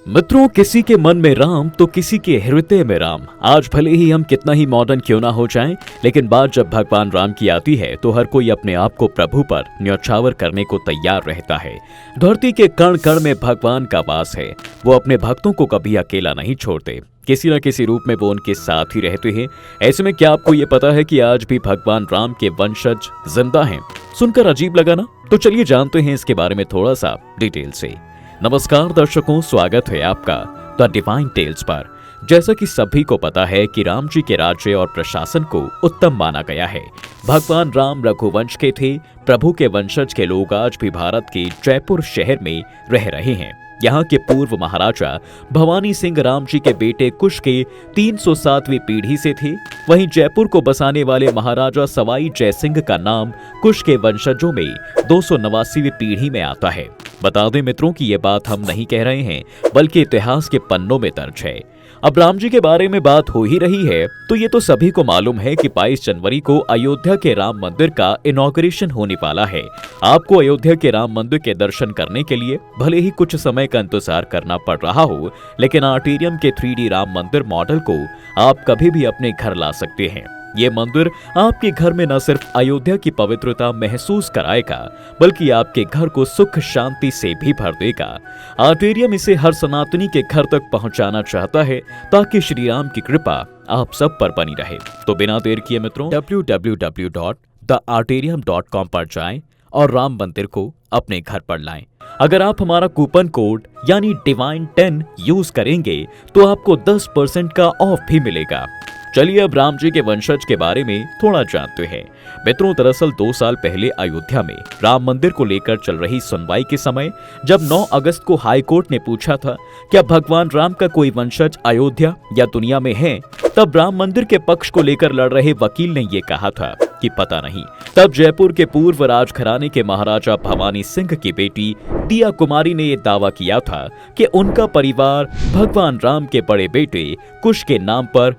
मित्रों, किसी के मन में राम तो किसी के हृदय में राम। आज भले ही हम कितना ही मॉडर्न क्यों ना हो जाएं, लेकिन बात जब भगवान राम की आती है तो हर कोई अपने आप को प्रभु पर न्यौछावर करने को तैयार रहता है। धरती के कण कण में भगवान का वास है। वो अपने भक्तों को कभी अकेला नहीं छोड़ते, किसी न किसी रूप में वो उनके साथ ही रहते हैं। ऐसे में क्या आपको ये पता है कि आज भी भगवान राम के वंशज जिंदा हैं? सुनकर अजीब लगा ना? तो चलिए जानते हैं इसके बारे में थोड़ा सा डिटेल से। नमस्कार दर्शकों, स्वागत है आपका द डिवाइन टेल्स पर। जैसा कि सभी को पता है कि राम जी के राज्य और प्रशासन को उत्तम माना गया है। भगवान राम रघुवंश के थे। प्रभु के वंशज के लोग आज भी भारत के जयपुर शहर में रह रहे हैं। यहाँ के पूर्व महाराजा भवानी सिंह राम जी के बेटे कुश के 307वीं पीढ़ी से थे। वहीं जयपुर को बसाने वाले महाराजा सवाई जयसिंह का नाम कुश के वंशजों में 289वीं पीढ़ी में आता है। बता दें मित्रों कि ये बात हम नहीं कह रहे हैं, बल्कि इतिहास के पन्नों में दर्ज है। अब राम जी के बारे में बात हो ही रही है तो ये तो सभी को मालूम है कि 22 जनवरी को अयोध्या के राम मंदिर का इनॉग्रेशन होने वाला है। आपको अयोध्या के राम मंदिर के दर्शन करने के लिए भले ही कुछ समय का इंतजार करना पड़ रहा हो, लेकिन आर्टेरियम के 3D राम मंदिर मॉडल को आप कभी भी अपने घर ला सकते हैं। ये मंदिर आपके घर में न सिर्फ अयोध्या की पवित्रता महसूस कराएगा, बल्कि आपके घर को सुख शांति से भी भर देगा। आर्टेरियम इसे हर सनातनी के घर तक पहुंचाना चाहता है ताकि श्री राम की कृपा आप सब पर बनी रहे। तो बिना देर किए मित्रों, www.thearterium.com पर जाएं और राम मंदिर को अपने घर पर लाएं। अगर आप हमारा कूपन कोड यानी डिवाइन 10 यूज करेंगे तो आपको 10% का ऑफ भी मिलेगा। चलिए अब राम जी के वंशज के बारे में थोड़ा जानते हैं। मित्रों, दरअसल 2 साल पहले अयोध्या में राम मंदिर को लेकर चल रही सुनवाई के समय जब 9 अगस्त को हाई कोर्ट ने पूछा था क्या भगवान राम का कोई वंशज अयोध्या या दुनिया में है, तब राम मंदिर के पक्ष को लेकर लड़ रहे वकील ने ये कहा था कि पता नहीं। तब जयपुर के पूर्व राजघराने के महाराजा भवानी सिंह की बेटी दिया कुमारी ने यह दावा किया था कि उनका परिवार भगवान राम के बड़े बेटे कुश के नाम पर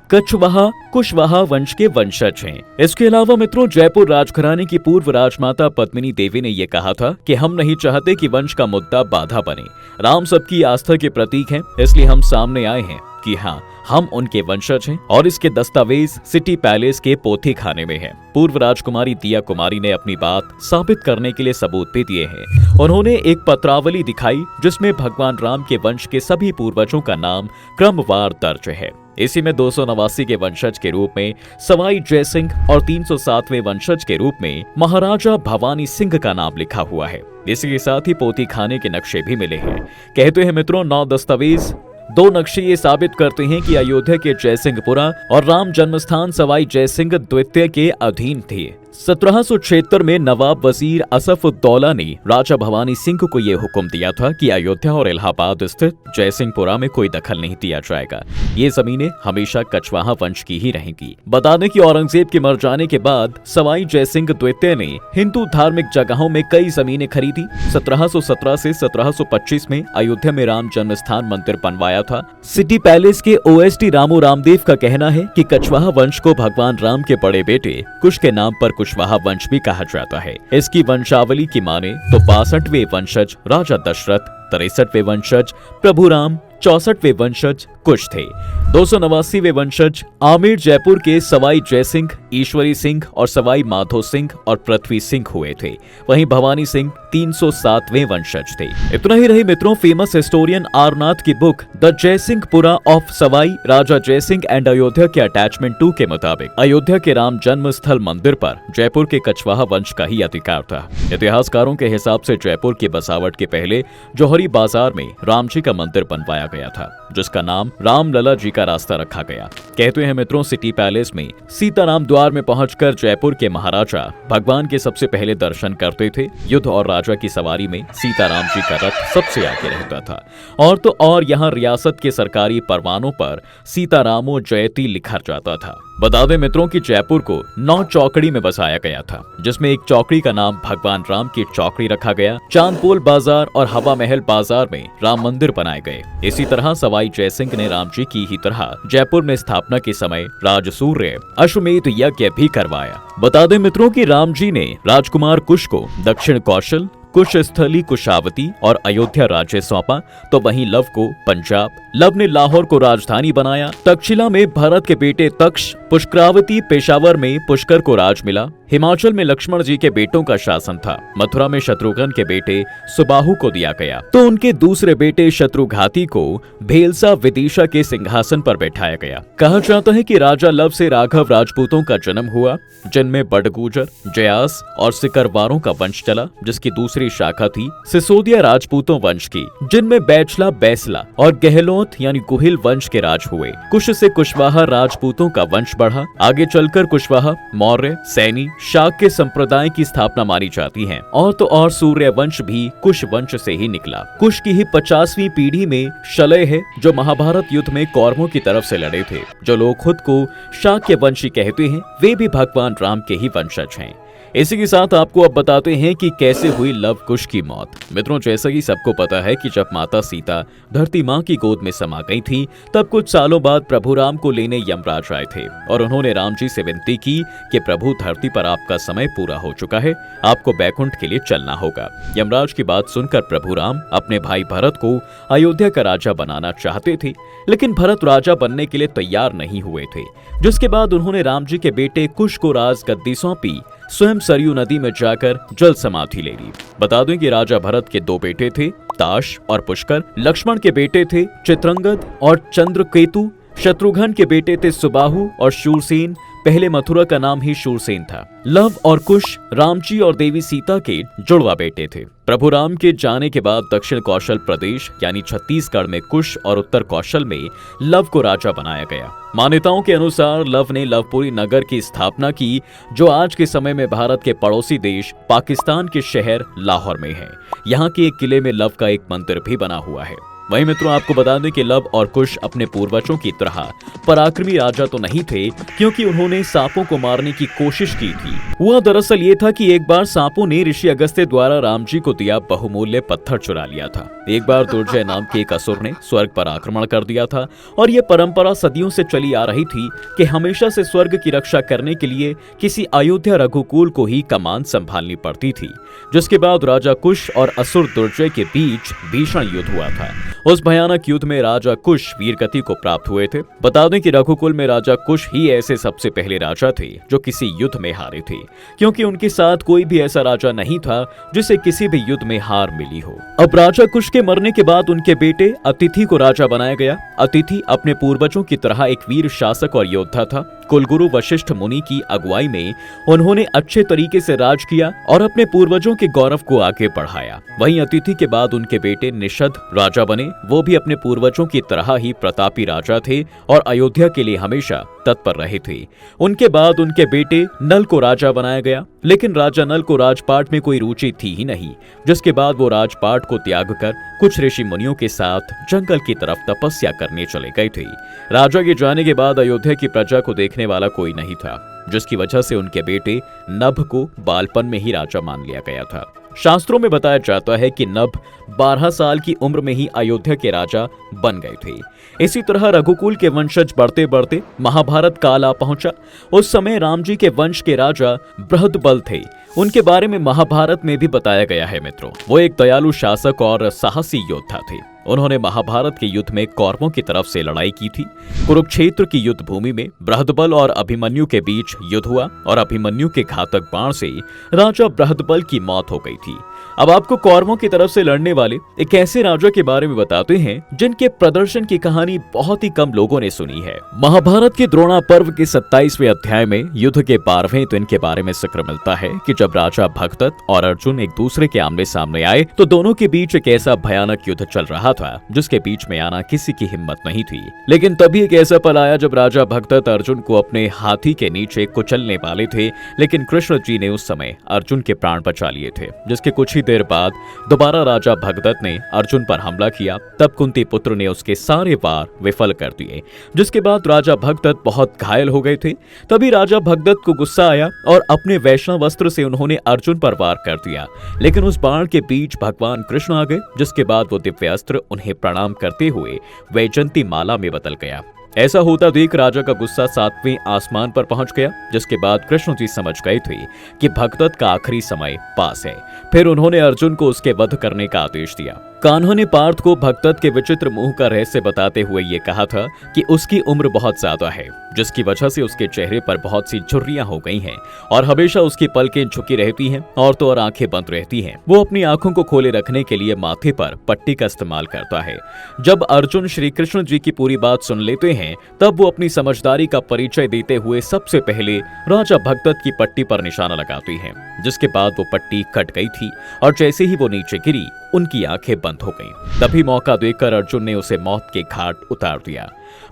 कुशवाहा वंश के वंशज हैं। इसके अलावा मित्रों, जयपुर राजघराने की पूर्व राजमाता पद्मिनी देवी ने यह कहा था कि हम नहीं चाहते कि वंश का मुद्दा बाधा बने। राम सबकी आस्था के प्रतीक हैं, इसलिए हम सामने आए हैं कि हाँ, हम उनके वंशज हैं और इसके दस्तावेज सिटी पैलेस के पोथी खाने में हैं। पूर्व राजकुमारी दिया कुमारी ने अपनी बात साबित करने के लिए सबूत भी दिए हैं। उन्होंने एक पत्रावली दिखाई जिसमें भगवान राम के वंश के सभी पूर्वजों का नाम क्रमवार दर्ज है। इसी में 289 के वंशज के रूप में सवाई जयसिंह और 307वें वंशज के रूप में महाराजा भवानी सिंह का नाम लिखा हुआ है। इसी के साथ ही पोथी खाने के नक्शे भी मिले हैं। कहते हैं मित्रों, 9 दस्तावेज 2 नक्शे ये साबित करते हैं कि अयोध्या के जयसिंहपुरा और राम जन्मस्थान सवाई जयसिंह द्वितीय के अधीन थे। 1776 में नवाब वजीर असफउद्दौला ने राजा भवानी सिंह को यह हुक्म दिया था कि अयोध्या और इलाहाबाद स्थित जयसिंहपुरा में कोई दखल नहीं दिया जाएगा। ये जमीनें हमेशा कछवाहा वंश की ही रहेंगी। बता दें कि औरंगजेब के मर जाने के बाद सवाई जयसिंह द्वितीय ने हिंदू धार्मिक जगहों में कई जमीनें खरीदी। 1717 से 1725 में अयोध्या में राम जन्मस्थान मंदिर बनवाया था। सिटी पैलेस के OSD रामू रामदेव का कहना है कि कछवाहा वंश को भगवान राम के बड़े बेटे कुश के नाम पर कुशवाहा वंश भी कहा जाता है। इसकी वंशावली की माने तो 62वें वंशज राजा दशरथ, 63वें वंशज प्रभु राम, 64वें वंशज कुश थे। 289वें वंशज आमेर जयपुर के सवाई जयसिंह, ईश्वरी सिंह और सवाई माधो सिंह और पृथ्वी सिंह हुए थे। वहीं भवानी सिंह 307वें वंशज थे। इतना ही नहीं मित्रों, फेमस हिस्टोरियन आरनाथ की book the Jaisinghpura of Sawai Raja Jaisingh and Ayodhya के अटैचमेंट 2 के मुताबिक अयोध्या के राम जन्म स्थल मंदिर पर जयपुर के कछवाहा वंश का ही अधिकार था। इतिहासकारों के हिसाब से जयपुर की बसावट के पहले जौहरी बाजार में राम जी का मंदिर बनवाया गया था, जिसका नाम राम लला जी का रास्ता रखा गया। कहते हैं मित्रों, सिटी पैलेस में सीताराम द्वार में पहुंचकर जयपुर के महाराजा भगवान के सबसे पहले दर्शन करते थे। युद्ध और राजा की सवारी में सीताराम जी का रथ सबसे आगे रहता था। और तो और यहाँ रियासत के सरकारी परवानों पर सीतारामो जयती लिखा जाता था। बता दें मित्रों कि जयपुर को 9 चौकड़ी में बसाया गया था, जिसमें एक चौकड़ी का नाम भगवान राम की चौकड़ी रखा गया। चांदपोल बाजार और हवा महल बाजार में राम मंदिर बनाए गए। इसी तरह सवाई जयसिंह ने राम जी की ही तरह जयपुर में स्थापना के समय राजसूर्य अश्वमेध यज्ञ भी करवाया। बता दें मित्रों कि राम जी ने राजकुमार कुश को दक्षिण कौशल, कुश स्थली कुशावती और अयोध्या राज्य सौंपा, तो वहीं लव को पंजाब, लव ने लाहौर को राजधानी बनाया। तक्षशिला में भरत के बेटे तक्ष, पुष्करावती पेशावर में पुष्कर को राज मिला। हिमाचल में लक्ष्मण जी के बेटों का शासन था। मथुरा में शत्रुघ्न के बेटे सुबाहु को दिया गया, तो उनके दूसरे बेटे शत्रुघाती को भेलसा विदिशा के सिंहासन पर बैठाया गया। कहा जाता है कि राजा लव से राघव राजपूतों का जन्म हुआ, जिनमें बडगुजर, जयास और सिकरवारों का वंश चला, जिसकी दूसरी शाखा थी सिसोदिया राजपूतों वंश की, जिनमें बैचला, बैसला और गहलोत यानी गुहिल वंश के राज हुए। कुश से कुशवाहा राजपूतों का वंश बढ़ा। आगे चलकर कुशवाहा, मौर्य, सैनी, शाक्य संप्रदाय की स्थापना मानी जाती है। और तो और सूर्य वंश भी कुश वंश से ही निकला। कुश की ही 50वीं पीढ़ी में शलय है, जो महाभारत युद्ध में कौरवों की तरफ से लड़े थे। जो लोग खुद को शाक्य वंशी कहते हैं, वे भी भगवान राम के ही वंशज हैं। इसी के साथ आपको अब बताते हैं कि कैसे हुई लव कुश की मौत। मित्रों, जैसा कि सबको पता है कि जब माता सीता धरती माँ की गोद में समा गई थी, तब कुछ सालों बाद प्रभु राम को लेने यमराज आए थे और उन्होंने राम जी से विनती की कि प्रभु, धरती पर आपका समय पूरा हो चुका है, आपको बैकुंठ के लिए चलना होगा। यमराज की बात सुनकर प्रभु राम अपने भाई भरत को अयोध्या का राजा बनाना चाहते थे, लेकिन भरत राजा बनने के लिए तैयार नहीं हुए थे। जिसके बाद उन्होंने राम जी के बेटे कुश को राजगद्दी सौंपी, स्वयं सरयू नदी में जाकर जल समाधि ले ली। बता दें कि राजा भरत के दो बेटे थे, ताश और पुष्कर। लक्ष्मण के बेटे थे चित्रंगद और चंद्रकेतु। शत्रुघ्न के बेटे थे सुबाहु और शूरसेन। पहले मथुरा का नाम ही शूरसेन था। लव और कुश रामजी और देवी सीता के जुड़वा बेटे थे। प्रभु राम के जाने के बाद दक्षिण कौशल प्रदेश यानी छत्तीसगढ़ में कुश और उत्तर कौशल में लव को राजा बनाया गया। मान्यताओं के अनुसार लव ने लवपुरी नगर की स्थापना की, जो आज के समय में भारत के पड़ोसी देश पाकिस्तान के शहर लाहौर में है। यहाँ के एक किले में लव का एक मंदिर भी बना हुआ है। वहीं मित्रों, आपको बता दें कि लव और कुश अपने पूर्वजों की तरह पराक्रमी राजा तो नहीं थे, क्योंकि उन्होंने सांपों को मारने की कोशिश की थी। हुआ दरअसल ये था कि एक बार सांपों ने ऋषि अगस्त्य द्वारा राम जी को दिया बहुमूल्य पत्थर चुरा लिया था। एक बार दुर्जय नाम के एक असुर ने स्वर्ग पर आक्रमण कर दिया था और ये परंपरा सदियों से चली आ रही थी कि हमेशा से स्वर्ग की रक्षा करने के लिए किसी अयोध्या रघुकुल को ही कमान संभालनी पड़ती थी। जिसके बाद राजा कुश और असुर दुर्जय के बीच भीषण युद्ध हुआ था। उस भयानक युद्ध में राजा कुश वीरगति को प्राप्त हुए थे। बता दें कि रघुकुल में राजा कुश ही ऐसे सबसे पहले राजा थे जो किसी युद्ध में हारे थे, क्योंकि उनके साथ कोई भी ऐसा राजा नहीं था जिसे किसी भी युद्ध में हार मिली हो। अब राजा कुश के मरने के बाद उनके बेटे अतिथि को राजा बनाया गया। अतिथि अपने पूर्वजों की तरह एक वीर शासक और योद्धा था। कुलगुरु वशिष्ठ मुनि की अगुवाई में उन्होंने अच्छे तरीके से राज किया और अपने पूर्वजों के गौरव को आगे बढ़ाया। वहीं अतिथि के बाद उनके बेटे निषद राजा बने। वो भी अपने पूर्वजों की तरह ही प्रतापी राजा थे और अयोध्या के लिए हमेशा तत्पर रहे थे। उनके बाद उनके बेटे नल को राजा बनाया गया, लेकिन राजा नल को राजपाट में कोई रुचि थी ही नहीं। जिसके बाद वो राजपाट को त्याग कर कुछ ऋषि मुनियों के साथ जंगल की तरफ तपस्या करने चले गए थे। राजा के जाने के बाद अयोध्या की प्रजा को देखने वाला कोई नहीं था, जिसकी वजह से उनके बेटे नभ को बालपन में ही राजा मान लिया गया था। शास्त्रों में बताया जाता है कि नभ 12 साल की उम्र में ही अयोध्या के राजा बन गए थे। इसी तरह रघुकुल के वंशज बढ़ते बढ़ते महाभारत काल आ पहुंचा। उस समय राम जी के वंश के राजा बृहदबल थे। उनके बारे में महाभारत में भी बताया गया है मित्रों। वो एक दयालु शासक और साहसी योद्धा थे। उन्होंने महाभारत के युद्ध में कौरवों की तरफ से लड़ाई की थी। कुरुक्षेत्र की युद्ध भूमि में बृहदबल और अभिमन्यु के बीच युद्ध हुआ और अभिमन्यु के घातक बाण से राजा बृहदबल की मौत हो गई थी। अब आपको कौरवों की तरफ से लड़ने वाले एक ऐसे राजा के बारे में बताते हैं जिनके प्रदर्शन की कहानी बहुत ही कम लोगों ने सुनी है। महाभारत के द्रोणा पर्व के 27वें अध्याय में युद्ध के 12वें दिन के बारे में जिक्र मिलता है कि जब राजा भगदत्त और अर्जुन एक दूसरे के आमने सामने आए तो दोनों के बीच एक ऐसा भयानक युद्ध चल रहा था जिसके बीच में आना किसी की हिम्मत नहीं थी। लेकिन तभी एक ऐसा पल आया जब राजा भगदत्त अर्जुन को अपने हाथी के नीचे कुचलने वाले थे, लेकिन कृष्ण जी ने उस समय अर्जुन के प्राण बचा लिए थे। जिसके कुछ ही देर बाद दोबारा राजा भगदत्त ने अर्जुन पर हमला किया। तब कुंती पुत्र ने उसके सारे वार विफल कर दिए। जिसके बाद राजा भगदत्त बहुत घायल हो गए थे। तभी राजा भगदत्त को गुस्सा आया और अपने वैष्णव अस्त्र से उन्होंने अर्जुन पर वार कर दिया, लेकिन उस बाण के बीच भगवान कृष्ण आ गए। जिसके बाद वो दिव्य अस्त्र उन्हें प्रणाम करते हुए वैजंती माला में बदल गया। ऐसा होता देख राजा का गुस्सा 7वें आसमान पर पहुंच गया, जिसके बाद कृष्ण जी समझ गए थे कि भगदत्त का आखिरी समय पास है। फिर उन्होंने अर्जुन को उसके वध करने का आदेश दिया। कान्हा ने पार्थ को भगदत्त के विचित्र मुंह का रहस्य बताते हुए ये कहा था कि उसकी उम्र बहुत ज्यादा है, जिसकी वजह से उसके चेहरे पर बहुत सी झुर्रियां हो गई हैं और हमेशा उसकी पलकें झुकी रहती हैं और तो और आंखें बंद रहती हैं। वो अपनी आंखों को खोले रखने के लिए माथे पर पट्टी का इस्तेमाल करता है। जब अर्जुन श्री कृष्ण जी की पूरी बात सुन लेते हैं, तब वो अपनी समझदारी का परिचय देते हुए सबसे पहले राजा भगदत्त की पट्टी पर निशाना लगाते हैं, जिसके बाद वो पट्टी कट गई थी और जैसे ही वो नीचे गिरी, उनकी आंखें बंद हो गईं। तभी मौका देखकर अर्जुन ने उसे मौत के घाट उतार दिया।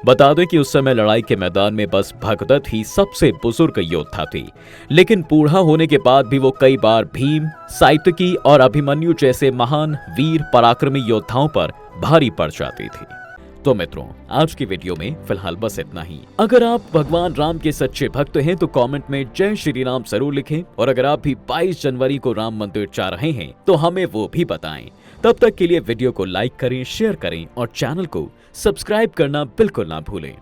बता दें कि उस समय लड़ाई के मैदान में बस भगदत्त ही सबसे बुजुर्ग योद्धा थे, लेकिन बूढ़ा होने के बाद भी वो कई बार भीम, सात्यकी और अभिमन्यु जैसे महान वीर पराक्रमी योद्धाओं पर भारी पड़ जाती थी। तो मित्रों, आज की वीडियो में फिलहाल बस इतना ही। अगर आप भगवान राम के सच्चे भक्त हैं तो कमेंट में जय श्री राम जरूर लिखें, और अगर आप भी 22 जनवरी को राम मंदिर जा रहे हैं तो हमें वो भी बताएं। तब तक के लिए वीडियो को लाइक करें, शेयर करें और चैनल को सब्सक्राइब करना बिल्कुल ना भूलें।